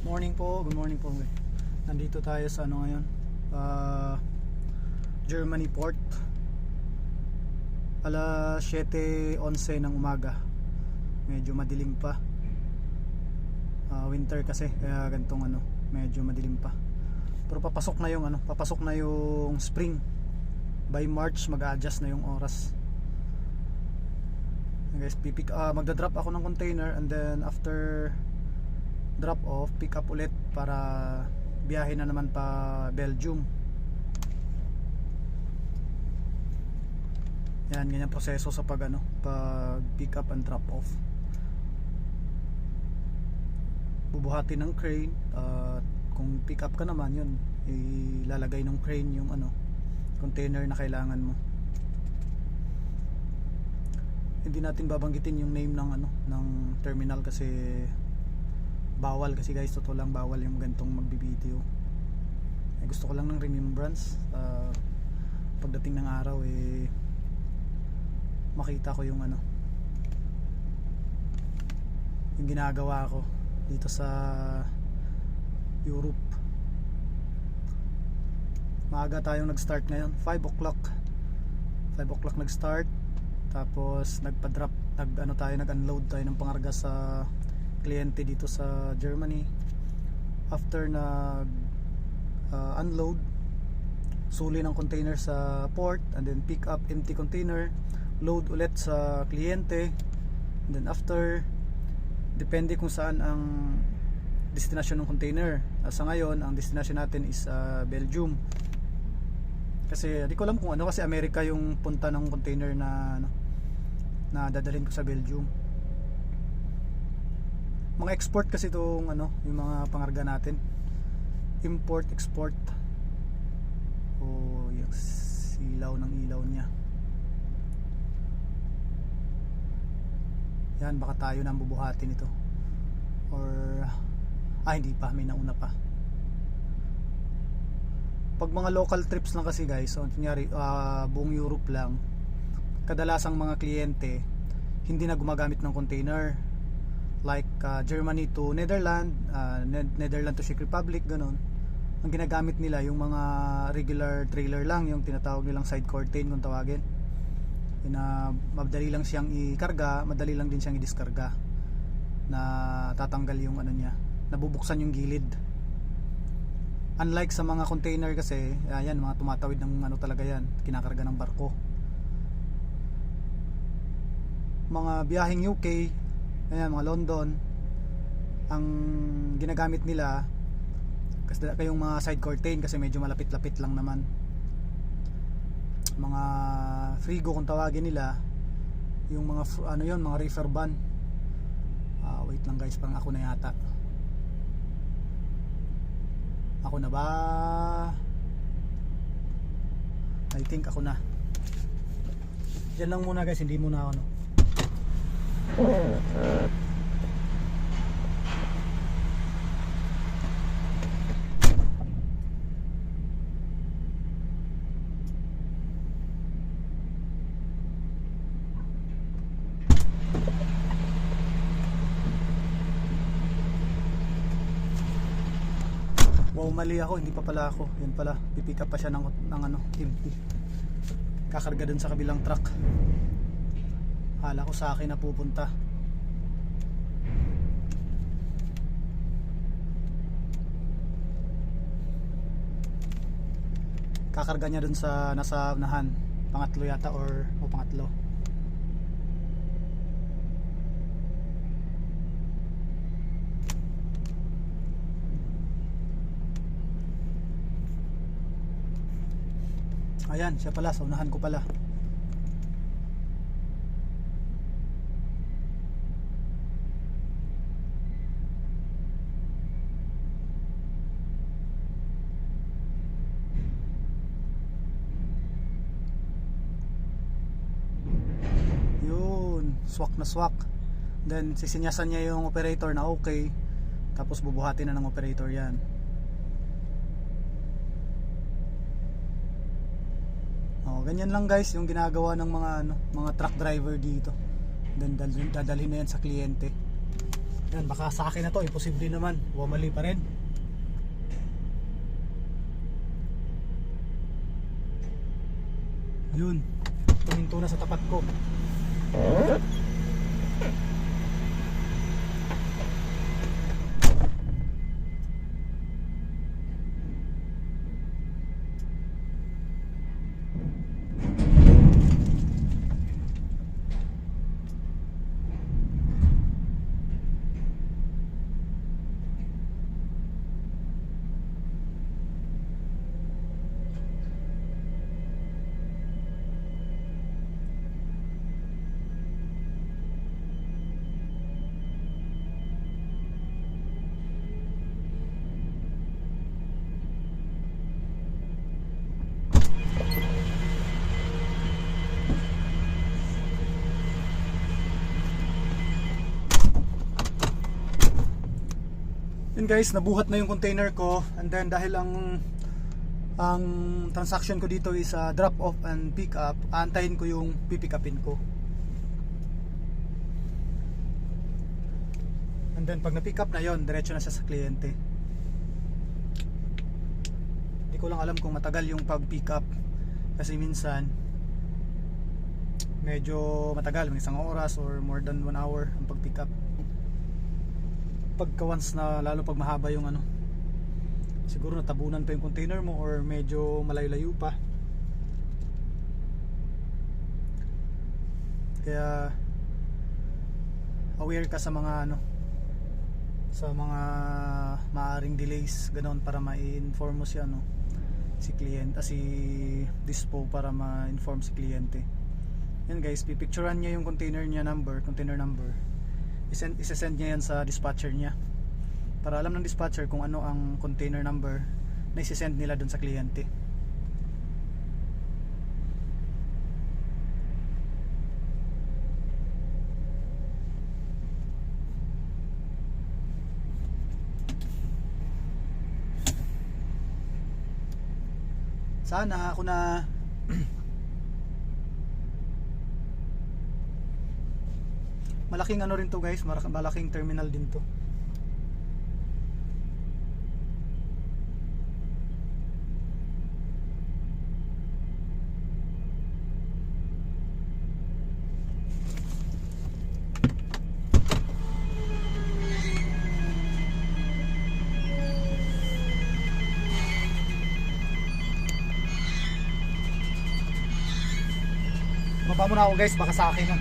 Morning po, good morning po. Nandito tayo sa ano ngayon, Germany port. Alas 7:11 ng umaga. Medyo madilim pa. Winter kasi kaya gantong ano, medyo madilim pa. Pero papasok na yung spring. By March mag-a-adjust na yung oras. Guys, magda-drop ako ng container and then after drop off, pick up ulit para biyahe na naman pa Belgium. Yan, ganyan proseso sa pag pick up and drop off. Bubuhatin ng crane, kung pick up ka naman yun, ilalagay ng crane yung container na kailangan mo. Hindi natin babanggitin yung name ng terminal kasi bawal kasi guys, totoo lang bawal yung gantong magbibideo. Gusto ko lang ng remembrance, pagdating ng araw makita ko yung yung ginagawa ko dito sa Europe. Maaga tayong nag-start ngayon, 5 o'clock nag-start, tapos nag-unload tayo ng pangarga sa kliyente dito sa Germany. After unload, suli ng container sa port and then pick up empty container, load ulit sa kliyente, and then after, depende kung saan ang destination ng container. Sa ngayon ang destination natin is Belgium, kasi di ko alam kung kasi Amerika yung punta ng container na dadalhin ko sa Belgium. Mga export kasi itong yung mga pangarga natin, import export. Yung silaw ng ilaw niya yan, baka tayo na bubuhatin ito or hindi pa, may nauna pa. Pag mga local trips lang kasi guys, kunyari buong Europe lang, kadalasang mga kliyente hindi na gumagamit ng container. Like Germany to Netherlands, Netherlands to Czech Republic, ganun. Ang ginagamit nila yung mga regular trailer lang, yung tinatawag nilang side curtain kung tawagin. Madali lang siyang ikarga, madali lang din siyang idiskarga. Na tatanggal yung niya, nabubuksan yung gilid. Unlike sa mga container kasi, yan mga tumatawid ng talaga yan, kinakarga ng barko. Mga biyaheng UK, ayan, mga London, ang ginagamit nila kasi kayong mga side curtain kasi medyo malapit-lapit lang naman. Mga frigo kung tawagin nila, yung mga mga reefer van. Wait lang guys, parang ako na yata. Ako na ba? I think ako na. Yan lang muna guys, hindi muna ako Wow, mali ako, hindi pa pala ako. Yan pala, pipick up pa siya ng empty. Kakarga dun sa kabilang truck. Hala ko sa akin na pupunta. Kakarga niya dun sa nasa unahan, pangatlo yata or pangatlo. Ayan, siya pala, sa unahan ko pala. Yun, swak na swak. Then sisinyasan niya yung operator na okay, tapos bubuhatin na ng operator yan. Ganyan lang guys yung ginagawa ng mga truck driver dito. Then dadalhin na yan sa kliyente. Yan, baka sa akin na to, imposible naman, mali pa rin. Yun, tuminto na sa tapat ko. Yun guys, nabuhat na yung container ko, and then dahil ang transaction ko dito is drop off and pick up, aantayin ko yung pipick upin ko. And then pag na-pick up na yon, diretso na siya sa kliyente. Hindi ko lang alam kung matagal yung pag-pick up kasi minsan medyo matagal, may 1 oras or more than 1 hour ang pag-pick up. Pagka once na, lalo pag mahaba yung siguro natabunan pa yung container mo or medyo malayo-layo pa, kaya aware ka sa mga sa mga maaring delays ganoon, para ma-inform mo si si kliyente, si dispo, para ma-inform si kliyente. Yan guys, pipicturean niya yung container number, isesend niya yan sa dispatcher niya para alam ng dispatcher kung ano ang container number na isesend nila dun sa kliyente. Sana ako na malaking rin to guys, malaking terminal din to. Baba muna ako guys, baka sa akin na.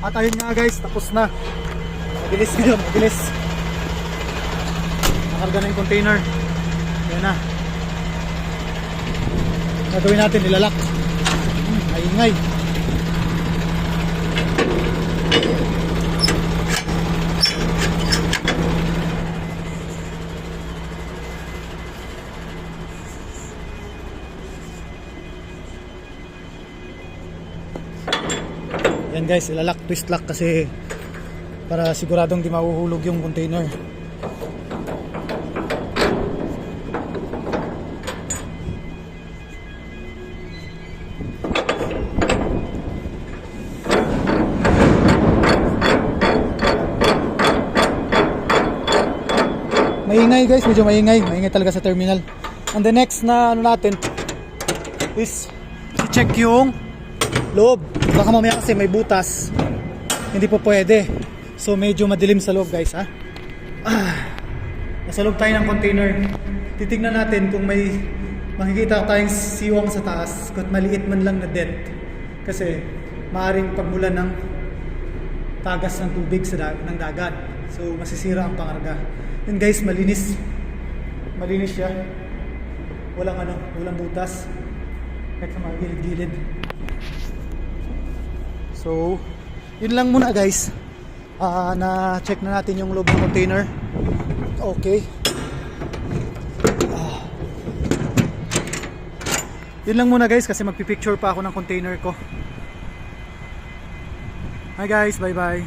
At ayun nga guys, tapos na. Mabilis ngayon, mabilis. Nakarga na yung container. Yan na. Gagawin natin, nilalak. Maingay. Yan guys, ilalak, twist lock kasi para siguradong di mahuhulog yung container. Maingay guys, medyo maingay talaga sa terminal. And the next na ano natin is i-check yung loob. Baka mamaya kasi may butas, hindi po pwede. So medyo madilim sa loob guys ha. Nasa loob tayo ng container. Titignan natin kung may makikita tayong siwang sa taas, kung maliit man lang na dent. Kasi maaaring pagmulan ng tagas ng tubig ng dagat. So masisira ang pangarga. Yun guys, malinis siya, walang butas kahit sa mga gilid-gilid. So yun lang muna guys, na check na natin yung loob ng container. Okay, yun lang muna guys kasi magpipicture pa ako ng container ko. Hi guys, bye bye.